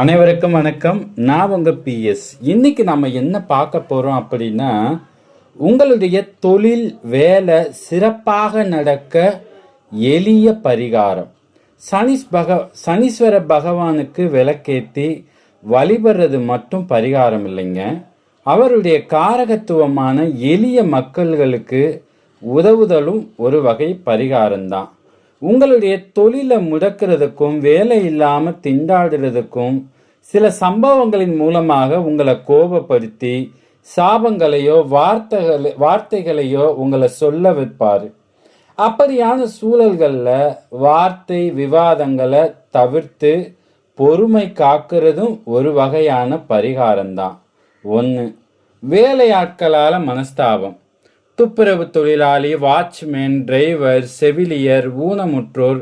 அனைவருக்கும் வணக்கம். நான் உங்கள் பிஎஸ். இன்னைக்கு நம்ம என்ன பார்க்க போகிறோம் அப்படின்னா, உங்களுடைய தொழில் வேலை சிறப்பாக நடக்க எளிய பரிகாரம். சனீஸ்வர பகவானுக்கு விளக்கேற்றி வழிபடுறது மட்டும் பரிகாரம் இல்லைங்க. அவருடைய காரகத்துவமான எளிய மக்கள்களுக்கு உதவுதலும் ஒரு வகை பரிகாரம்தான். உங்களுடைய தொழிலை முடக்கிறதுக்கும் வேலை இல்லாமல் திண்டாடுறதுக்கும் சில சம்பவங்களின் மூலமாக உங்களை கோபப்படுத்தி சாபங்களையோ வார்த்தைகளையோ உங்களை சொல்ல வைப்பார். அப்படியான சூழல்களில் வார்த்தை விவாதங்களை தவிர்த்து பொறுமை காக்கிறதும் ஒரு வகையான பரிகாரம்தான். 1. வேலையாட்களால் மனஸ்தாபம். துப்புரவு தொழிலாளி, வாட்ச்மேன், டிரைவர், செவிலியர், ஊனமுற்றோர்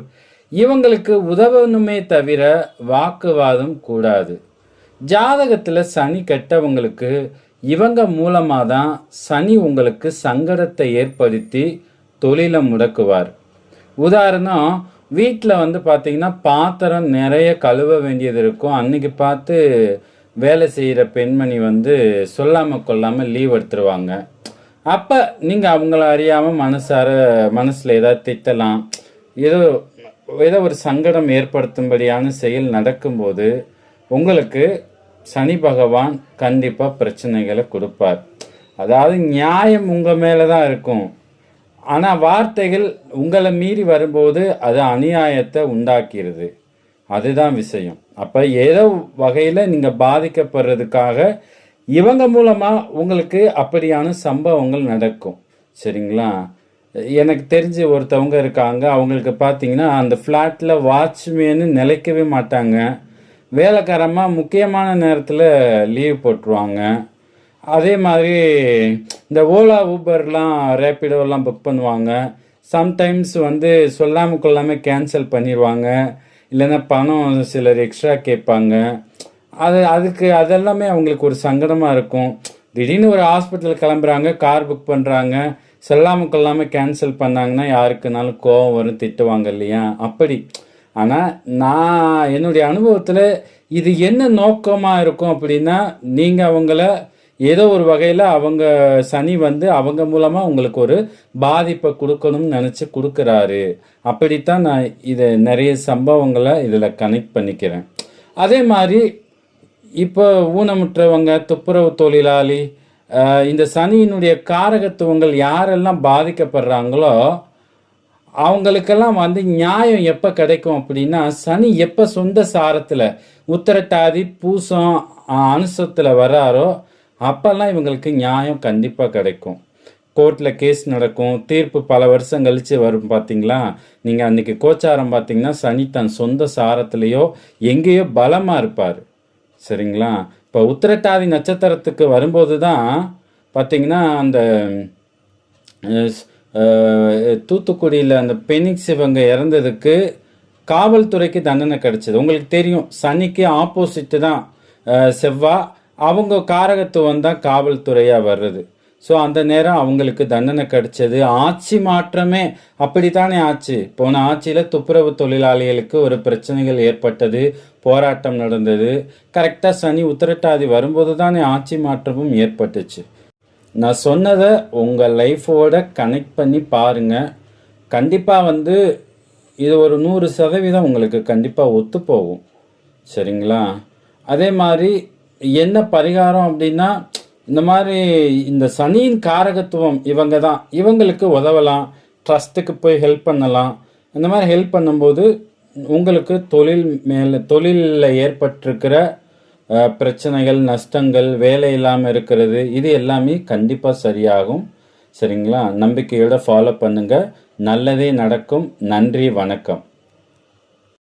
இவங்களுக்கு உதவணுமே தவிர வாக்குவாதம் கூடாது. ஜாதகத்தில் சனி கெட்டவங்களுக்கு இவங்க மூலமாக தான் சனி உங்களுக்கு சங்கடத்தை ஏற்படுத்தி தொழிலை முடக்குவார். உதாரணம், வீட்டில் பார்த்தீங்கன்னா பாத்திரம் நிறைய கழுவ வேண்டியது இருக்கும். அன்னைக்கு பார்த்து வேலை செய்கிற பெண்மணி சொல்லாமல் கொள்ளாமல் லீவ் எடுத்துருவாங்க. அப்போ நீங்கள் அவங்கள அறியாமல் மனசில் ஏதாவது திட்டலாம், ஏதோ ஒரு சங்கடம் ஏற்படுத்தும்படியான செயல் நடக்கும்போது உங்களுக்கு சனி பகவான் கண்டிப்பாக பிரச்சனைகளை கொடுப்பார். அதாவது நியாயம் உங்கள் மேலே தான் இருக்கும், ஆனால் வார்த்தைகள் உங்களை மீறி வரும்போது அது அநியாயத்தை உண்டாக்கிறது. அதுதான் விஷயம். அப்போ ஏதோ வகையில் நீங்கள் பாதிக்கப்படுறதுக்காக இவங்க மூலமாக உங்களுக்கு அப்படியான சம்பவங்கள் நடக்கும். சரிங்களா? எனக்கு தெரிஞ்சு ஒருத்தவங்க இருக்காங்க. அவங்களுக்கு பார்த்தீங்கன்னா அந்த ஃப்ளாட்டில் வாட்ச்மேனு நிலைக்கவே மாட்டாங்க. வேலைக்காரமாக முக்கியமான நேரத்தில் லீவ் போட்டுருவாங்க. அதே மாதிரி இந்த ஓலா ஊபர்லாம் ரேப்பிடோலாம் புக் பண்ணுவாங்க. சம்டைம்ஸ் சொல்லாமல் கொள்ளாமல் கேன்சல் பண்ணிடுவாங்க. இல்லைன்னா பணம் சிலர் எக்ஸ்ட்ரா கேட்பாங்க. அதெல்லாமே அவங்களுக்கு ஒரு சங்கடமாக இருக்கும். திடீர்னு ஒரு ஹாஸ்பிட்டல் கிளம்புறாங்க, கார் புக் பண்ணுறாங்க, சொல்லாமல் கொள்ளாமல் கேன்சல் பண்ணாங்கன்னா யாருக்குனாலும் கோபம் வரும், திட்டுவாங்க இல்லையா? அப்படி. ஆனால் நான் என்னுடைய அனுபவத்தில் இது என்ன நோக்கமாக இருக்கும் அப்படின்னா, நீங்கள் அவங்கள ஏதோ ஒரு வகையில் அவங்க சனி அவங்க மூலமாக உங்களுக்கு ஒரு பாதிப்பை கொடுக்கணும்னு நினச்சி கொடுக்குறாரு. அப்படித்தான் நான் இதை நிறைய சம்பவங்களை இதில் கனெக்ட் பண்ணிக்கிறேன். அதே மாதிரி இப்போ ஊனமுற்றவங்க, துப்புரவு தொழிலாளி, இந்த சனியினுடைய காரகத்துவங்கள் யாரெல்லாம் பாதிக்கப்படுறாங்களோ அவங்களுக்கெல்லாம் நியாயம் எப்போ கிடைக்கும் அப்படின்னா, சனி எப்போ சொந்த சாரத்தில் உத்திரட்டாதி பூசம் அனுசத்தில் வராரோ அப்போல்லாம் இவங்களுக்கு நியாயம் கண்டிப்பாக கிடைக்கும். கோர்ட்டில் கேஸ் நடக்கும், தீர்ப்பு பல வருஷம் கழித்து வரும். பார்த்தீங்களா? நீங்கள் அன்றைக்கி கோச்சாரம் பார்த்தீங்கன்னா சனி தன் சொந்த சாரத்துலேயோ எங்கேயோ பலமாக இருப்பார். சரிங்களா? இப்போ உத்திரட்டாதி நட்சத்திரத்துக்கு வரும்போது தான் பார்த்தீங்கன்னா அந்த தூத்துக்குடியில் அந்த பெனிக்ஸ் இவங்க இறந்ததுக்கு காவல்துறைக்கு தண்டனை கிடைச்சது. உங்களுக்கு தெரியும், சனிக்கு ஆப்போசிட்டு தான் செவ்வாய். அவங்க காரகத்துவம் தான் காவல்துறையாக வர்றது. ஸோ அந்த நேரம் அவங்களுக்கு தண்டனை கிடைச்சது. ஆட்சி மாற்றமே அப்படித்தானே ஆச்சு. போன ஆட்சியில் துப்புரவு தொழிலாளிகளுக்கு ஒரு பிரச்சனைகள் ஏற்பட்டது, போராட்டம் நடந்தது. கரெக்டாக சனி உத்திரட்டாதி வரும்போது தானே ஆட்சி மாற்றமும் ஏற்பட்டுச்சு. நான் சொன்னதை உங்கள் லைஃபோட கனெக்ட் பண்ணி பாருங்கள். கண்டிப்பாக இது ஒரு 100% உங்களுக்கு கண்டிப்பாக ஒத்து போகும். சரிங்களா? அதே மாதிரி என்ன பரிகாரம் அப்படின்னா, இந்த மாதிரி இந்த சனியின் காரகத்துவம் இவங்க தான், இவங்களுக்கு உதவலாம், ட்ரஸ்ட்டுக்கு போய் ஹெல்ப் பண்ணலாம். இந்த மாதிரி ஹெல்ப் பண்ணும்போது உங்களுக்கு தொழிலில் ஏற்பட்டிருக்கிற பிரச்சனைகள், நஷ்டங்கள், வேலை இல்லாமல் இருக்கிறது, இது எல்லாமே கண்டிப்பாக சரியாகும். சரிங்களா? நம்பிக்கையோட ஃபாலோ பண்ணுங்கள். நல்லதே நடக்கும். நன்றி, வணக்கம்.